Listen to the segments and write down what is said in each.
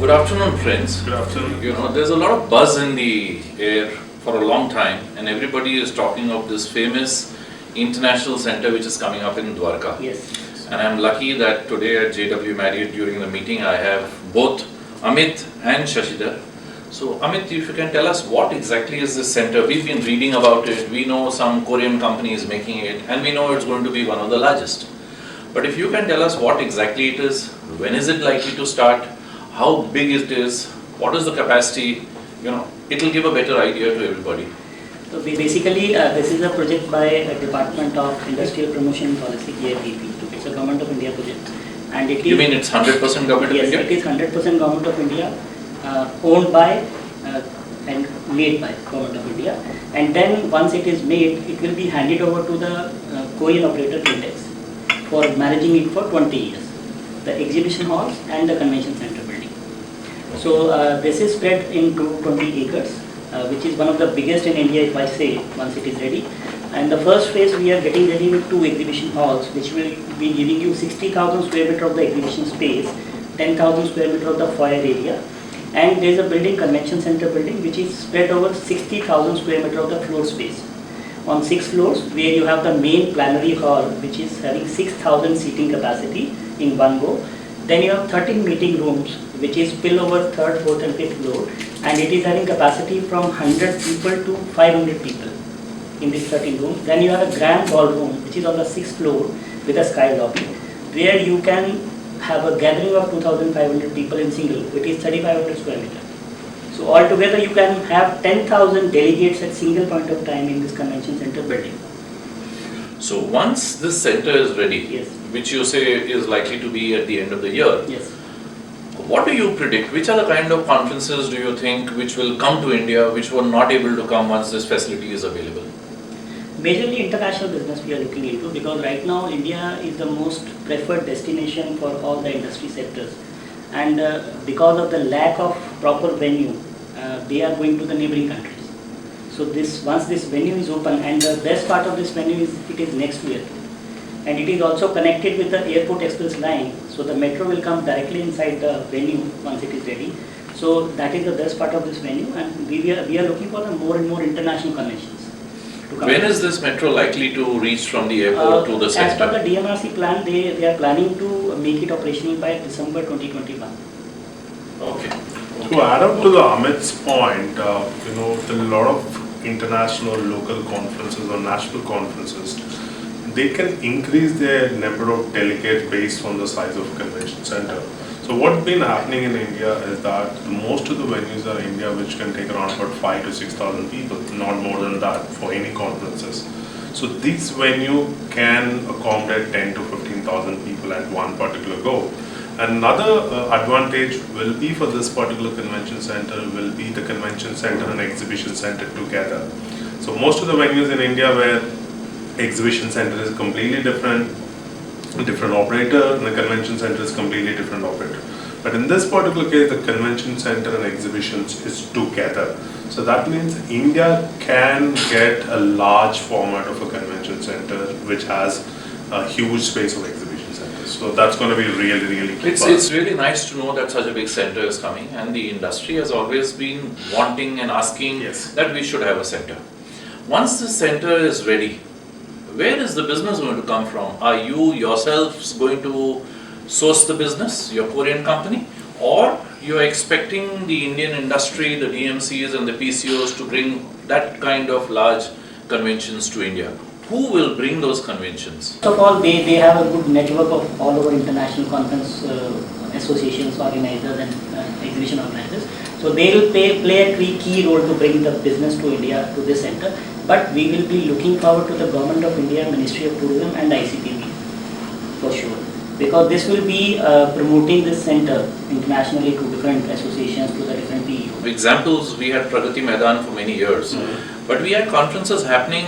Good afternoon, friends. Good afternoon. There's a lot of buzz in the air for a long time, and everybody is talking of this famous international center which is coming up in Dwarka. Yes. And I'm lucky that today at JW Marriott during the meeting I have both Amit and Shashidhar. So Amit, if you can tell us what exactly is this center? We've been reading about it, we know some Korean company is making it, and we know it's going to be one of the largest. But if you can tell us what exactly it is, when is it likely to start, how big it is, what is the capacity, it will give a better idea to everybody. So basically, this is a project by a Department of Industrial Promotion and Policy, DIPP. It's a Government of India project. And it is, You mean it's 100% Government of India? Yes, it is 100% Government of India, owned by and made by Government of India. And then once it is made, it will be handed over to the Korean operator Index for managing it for 20 years. The exhibition halls and the convention center building. So this is spread into 20 acres, which is one of the biggest in India if I say, once it is ready. And the first phase we are getting ready with 2 exhibition halls, which will be giving you 60,000 square meter of the exhibition space, 10,000 square meter of the foyer area. And there is a building, convention center building, which is spread over 60,000 square meter of the floor space. On 6 floors, where you have the main plenary hall, which is having 6,000 seating capacity in one go. Then you have 13 meeting rooms, which is spill over 3rd, 4th and 5th floor, and it is having capacity from 100 people to 500 people in this 13 rooms. Then you have a grand ballroom, which is on the 6th floor with a sky lobby, where you can have a gathering of 2,500 people in single, which is 3,500 square meter. So altogether you can have 10,000 delegates at single point of time in this convention center building. So once this center is ready, Yes. which you say is likely to be at the end of the year, Yes. what do you predict? Which are the kind of conferences do you think which will come to India, which were not able to come once this facility is available? Majorly international business we are looking into, because right now India is the most preferred destination for all the industry sectors, and because of the lack of proper venue, they are going to the neighboring countries. So once this venue is open, and the best part of this venue is it is next to airport, and it is also connected with the airport express line, so the metro will come directly inside the venue once it is ready. So that is the best part of this venue, and we are looking for the more and more international conventions. When is this metro likely to reach from the airport to the center? As per the DMRC plan, they are planning to make it operational by December 2021. Okay. To add up to the Amit's point, there are a lot of international local conferences or national conferences. They can increase their number of delegates based on the size of convention center. So what's been happening in India is that most of the venues are in India which can take around about 5,000 to 6,000 people, not more than that for any conferences. So this venue can accommodate 10 to 15,000 people at one particular go. Another advantage will be for this particular convention center will be the convention center and exhibition center together. So most of the venues in India where exhibition center is completely different operator, and the convention center is completely different operator. But in this particular case, the convention center and exhibitions is together. So that means India can get a large format of a convention center which has a huge space of exhibition centers. So that's going to be really, really good. It's really nice to know that such a big center is coming, and the industry has always been wanting and asking that we should have a center. Once the center is ready, where is the business going to come from? Are you yourselves going to source the business, your Korean company, or you are expecting the Indian industry, the DMCs and the PCOs to bring that kind of large conventions to India? Who will bring those conventions? First of all, they have a good network of all over international conference associations, organizers and exhibition organizers. So they will play a key role to bring the business to India, to this center. But we will be looking forward to the Government of India, Ministry of Tourism and ICPB for sure. Because this will be promoting this center internationally to different associations, to the different PEO. Examples, we had Pragati Maidan for many years, but we had conferences happening,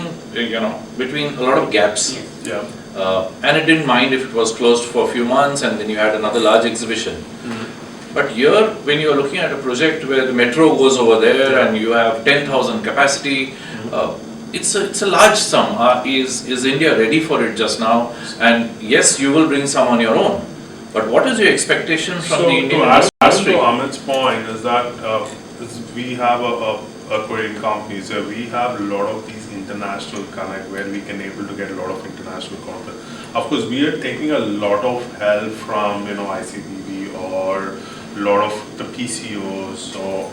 between a lot of gaps. Yes. Yeah. And it didn't mind if it was closed for a few months and then you had another large exhibition. But here, when you are looking at a project where the metro goes over there and you have 10,000 capacity, it's a large sum. Is India ready for it just now? And yes, you will bring some on your own. But what is your expectation from So the Indian to add industry? to Amit's point is that we have a Korean company, so we have a lot of these international connect where we can able to get a lot of international content. Of course, we are taking a lot of help from ICBB or a lot of the PCOs or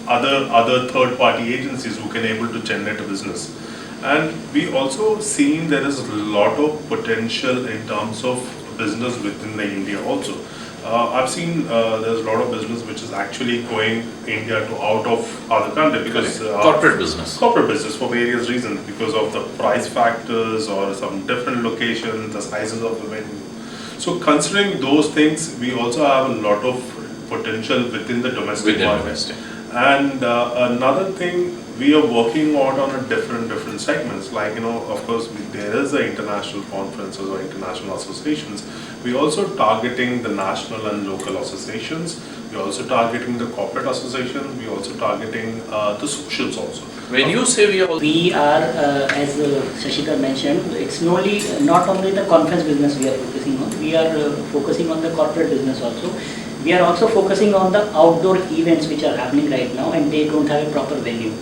other third party agencies who can able to generate a business. And we also seen there is a lot of potential in terms of business within the India also. I've seen there's a lot of business which is actually going India to out of other country because Corporate business. Corporate business for various reasons, because of the price factors or some different locations, the sizes of the venue. So considering those things, we also have a lot of potential within the domestic market. And another thing, we are working on a different segments. Like of course, there is the international conferences or international associations. We also targeting the national and local associations. We also targeting the corporate associations. We also targeting the socials also. When you say we are, as Shashikar mentioned, it's not only the conference business we are focusing on. We are focusing on the corporate business also. We are also focusing on the outdoor events which are happening right now, and they don't have a proper venue.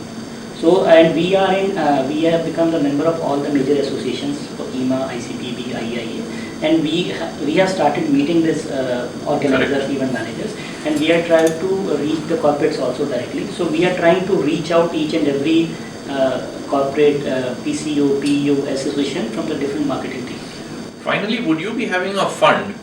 So, and we have become the member of all the major associations for EMA, ICPB, IIA, and we have started meeting this organizers, event managers, and we are trying to reach the corporates also directly. So we are trying to reach out each and every corporate PCO, PEO association from the different marketing teams. Finally, would you be having a fund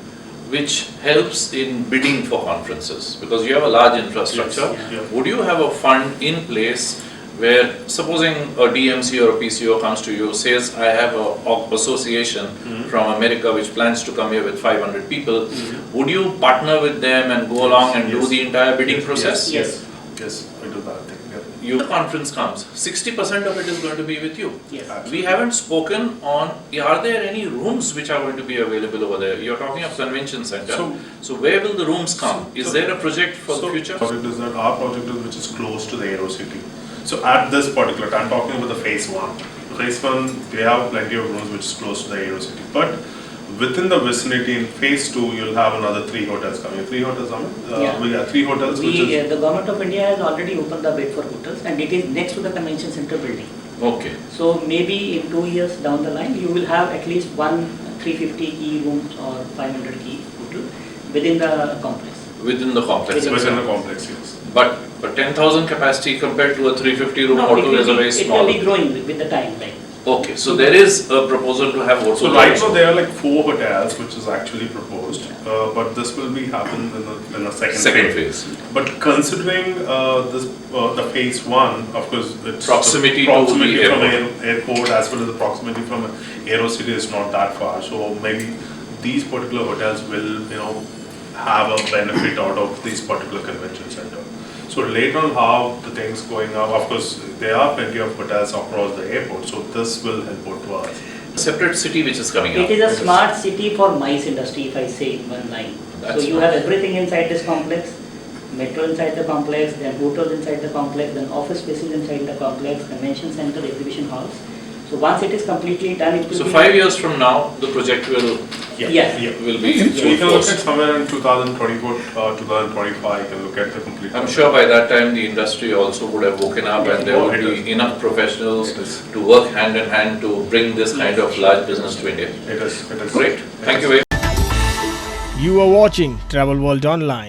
which helps in bidding for conferences? Because you have a large infrastructure. Yes. Yeah. Would you have a fund in place where, supposing a DMC or a PCO comes to you, says, I have an association from America which plans to come here with 500 people, would you partner with them and go along and do the entire bidding process? Yes. Yes, I do that thing. The conference comes, 60% of it is going to be with you. Yes. We haven't spoken on, are there any rooms which are going to be available over there? You're talking of convention center. So where will the rooms come? Is there a project for the future? Our project is which is close to the Aero City. So at this particular time, I'm talking about the phase 1. Phase 1, they have plenty of rooms which is close to the Aero City. But within the vicinity in phase 2, you'll have another 3 hotels coming. 3 hotels coming? We have 3 hotels. The government of India has already opened the bid for hotels, and it is next to the convention center building. Okay. So maybe in 2 years down the line, you will have at least one 350 key rooms or 500 key hotel within the complex. Within the complex. Within the complex, yes. But 10,000 capacity compared to a 350 room hotel is a very small. It will be growing with the time. Like. Okay, so there is a proposal to have hotels. So right now there are like 4 hotels which is actually proposed, but this will be happen in the second phase. But considering the phase 1, of course, it's proximity from to the airport as well as the proximity from Aero City is not that far. So maybe these particular hotels will have a benefit out of this particular convention center. So later on how the things going up, of course there are plenty of hotels across the airport, so this will help out to us. Separate city which is coming up. It is a smart city for MICE industry, if I say in one line. So you have everything inside this complex, metro inside the complex, then hotels inside the complex, then office spaces inside the complex, convention center, exhibition halls. So once it is completely done, it will be... So 5 So years from now, the project will... will be... So you can look at somewhere in 2024, 2025, you can look at the complete... I'm sure by that time the industry also would have woken up and there would be enough professionals to work hand in hand to bring this kind of large business to India. It is. Great. Thank you very much. You are watching Travel World Online.